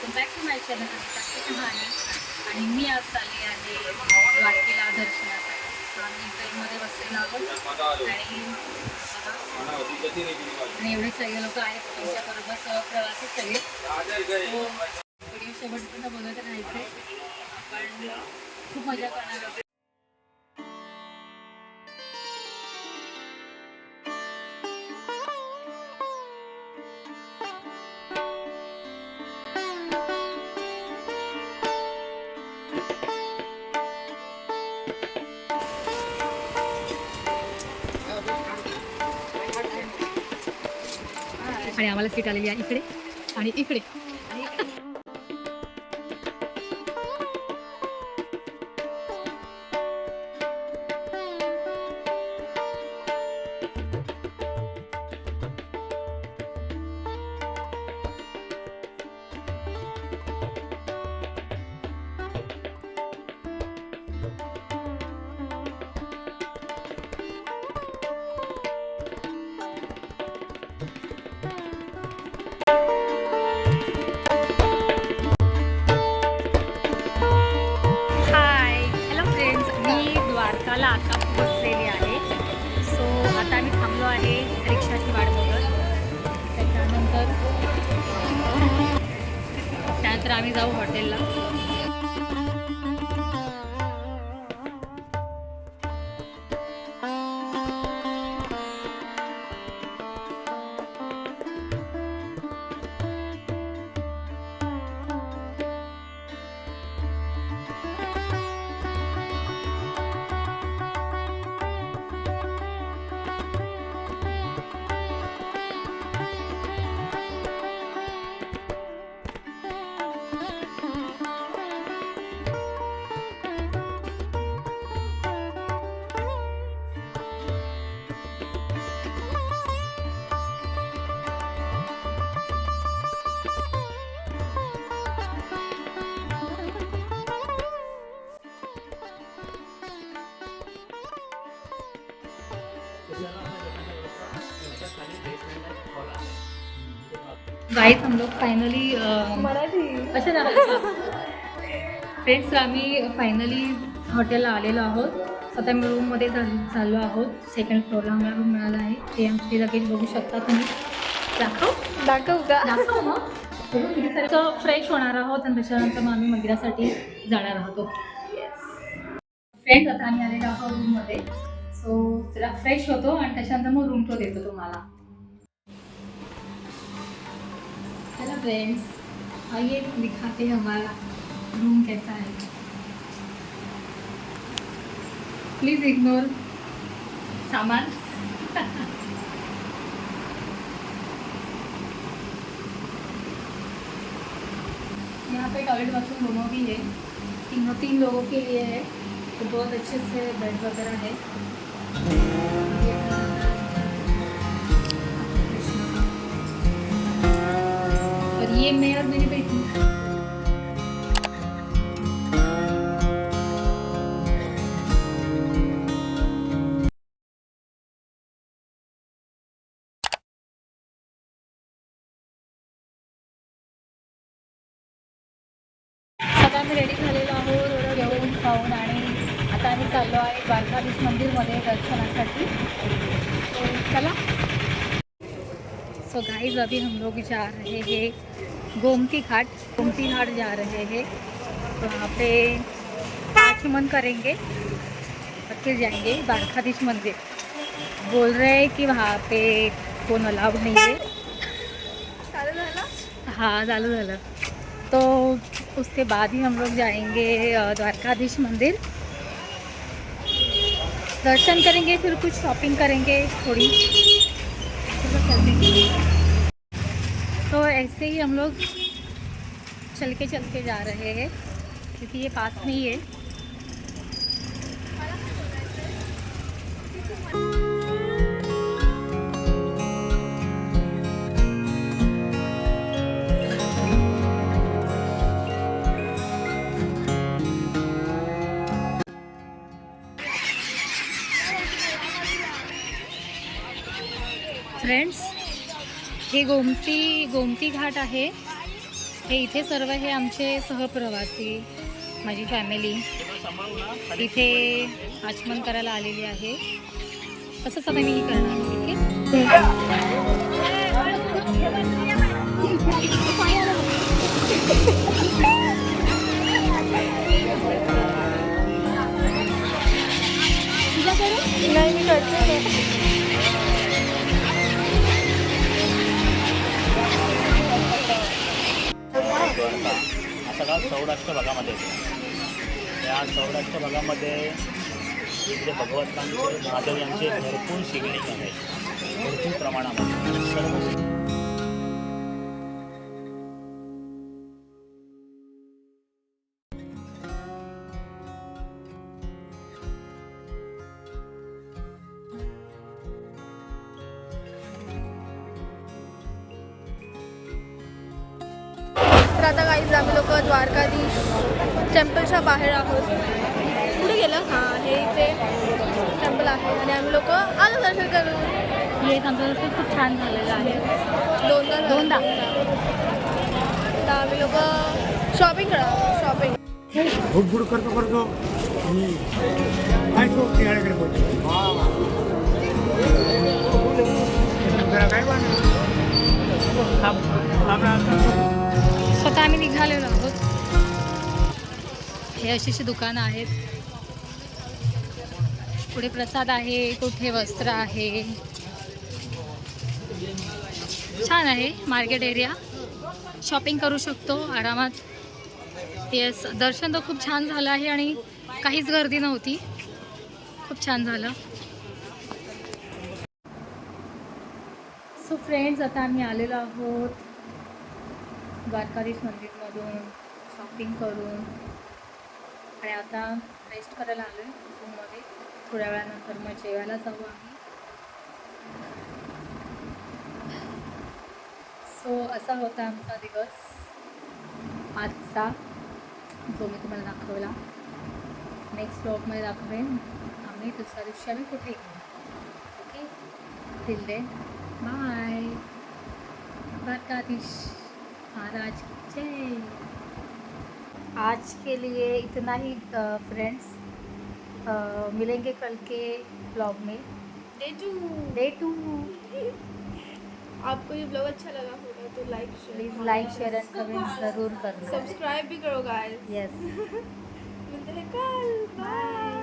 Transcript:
Welcome back to my channel Kahani. आणि मी आज चालली आहे द्वारकेला दर्शनासाठी. आम्ही ट्रेनमध्ये बसलेलो आहोत आणि एवढे सगळे लोक आहेत त्यांच्याबरोबर सहप्रवासी सगळे. व्हिडिओ शेवटपर्यंत बघत राहायचे. आपण खूप मजा करणार आहोत. आणि आम्हाला सीट आलेली आहे इकडे आणि इकडे. द्वारकाला आता पोहोचलेली आहे. सो आता आम्ही थांबलो आहे रिक्षाची वाट बघत. त्यानंतर आम्ही जाऊ हॉटेलला. गाइस हम लोग फाइनली फ्रेंड्स आम्ही फायनली हॉटेलला आलेलो आहोत. आता मी रूममध्ये चाललो आहोत. सेकंड फ्लोअरला आम्हाला रूम मिळाला आहे. ते आमची लगेच बघू शकता तुम्ही. दाखव मग फ्रेश होणार आहोत आणि त्याच्यानंतर मग आम्ही मंदिरासाठी जाणार आहोत. फ्रेंड्स आता आम्ही आलेलो आहोत रूममध्ये. सो जरा फ्रेश होतो आणि त्याच्यानंतर मग रूम टूर देतो तुम्हाला. हेलो फ्रेंड्स, आइए दिखाते हैं हमारा रूम कैसा है. प्लीज़ इग्नोर सामान. यहाँ पे टॉयलेट बाथरूम दोनों भी है. तीन लोगों के लिए है. तो बहुत अच्छे से बेड वगैरह है. और ये मैं और मेरी बेटी. आता आम्ही रेडी झालेलो आहोत. थोडं घेऊन खाऊन आणि आता आम्ही चाललो आहे द्वारकाधीश मंदिरमध्ये दर्शनासाठी. तो चला. सो गाइस अभी हम लोग जा रहे हैं गोमती घाट जा रहे हैं. वहाँ पे आचमन करेंगे और फिर जाएंगे द्वारकाधीश मंदिर. बोल रहे हैं कि वहाँ पे फोन अलाउड नहीं है. हाँ चालू झालं. तो उसके बाद ही हम लोग जाएंगे द्वारकाधीश मंदिर. दर्शन करेंगे, फिर कुछ शॉपिंग करेंगे थोड़ी. तो ऐसे ही हम लोग चल के जा रहे हैं क्योंकि ये पास में ही है. फ्रेंड्स, हे गोमती घाट आहे. हे इथे सर्व हे आमचे सहप्रवासी, माझी फॅमिली इथे आचमन करायला आलेली आहे. तसंच आता मी करणार. ठीक आहे. नाही मी करते. हा सगळा सौराष्ट्र भागामध्ये येतो. या सौराष्ट्र भागामध्ये इकडे भगवंतांचे महादेव यांचे भरपूर शिवलिंग आहेत, भरपूर प्रमाणामध्ये सर्व. तर आता काहीच आम्ही लोक द्वारकाधीश टेम्पलच्या बाहेर आहोत. कुठे गेलं? हां, हे इथे टेम्पल आहे आणि आम्ही लोक आलो दर्शन करून. हे आमचं खूप छान झालेलं आहे. दोनदा आता आम्ही लोक शॉपिंग करा. शॉपिंग गुड करतो करतो काय तो तिकडे पोहोचतो. काय स्वतः आम्ही निघालेलो आहोत. हे अशी दुकानं आहेत. पुढे प्रसाद आहे, कुठे वस्त्र आहे. छान आहे मार्केट एरिया. शॉपिंग करू शकतो आरामात. येस, दर्शन तर खूप छान झालं आहे आणि काहीच गर्दी नव्हती. खूप छान झालं. सो फ्रेंड्स, आता आम्ही आलेलो आहोत द्वारकाधीश मंदिरमधून शॉपिंग करून आणि आता रेस्ट करायला आलो आहे रूममध्ये. थोड्या वेळानंतर मग जेवायला जाऊ आम्ही. सो असा होता आमचा दिवस आजचा, जो मी तुम्हाला दाखवला. नेक्स्ट ब्लॉगमध्ये दाखवेन आम्ही दुसऱ्या दिवशी आम्ही कुठे गेलो. Okay, till then bye. Dwarkadhish महाराज जय. आज के लिए इतना ही फ्रेंड्स. मिलेंगे कल के ब्लॉग में. Day two. आपको ये ब्लॉग अच्छा लगा होगा तो please like share and comment ज़रूर करना. सब्सक्राइब भी करो गाइस. यस. मिलते हैं कल. बाय.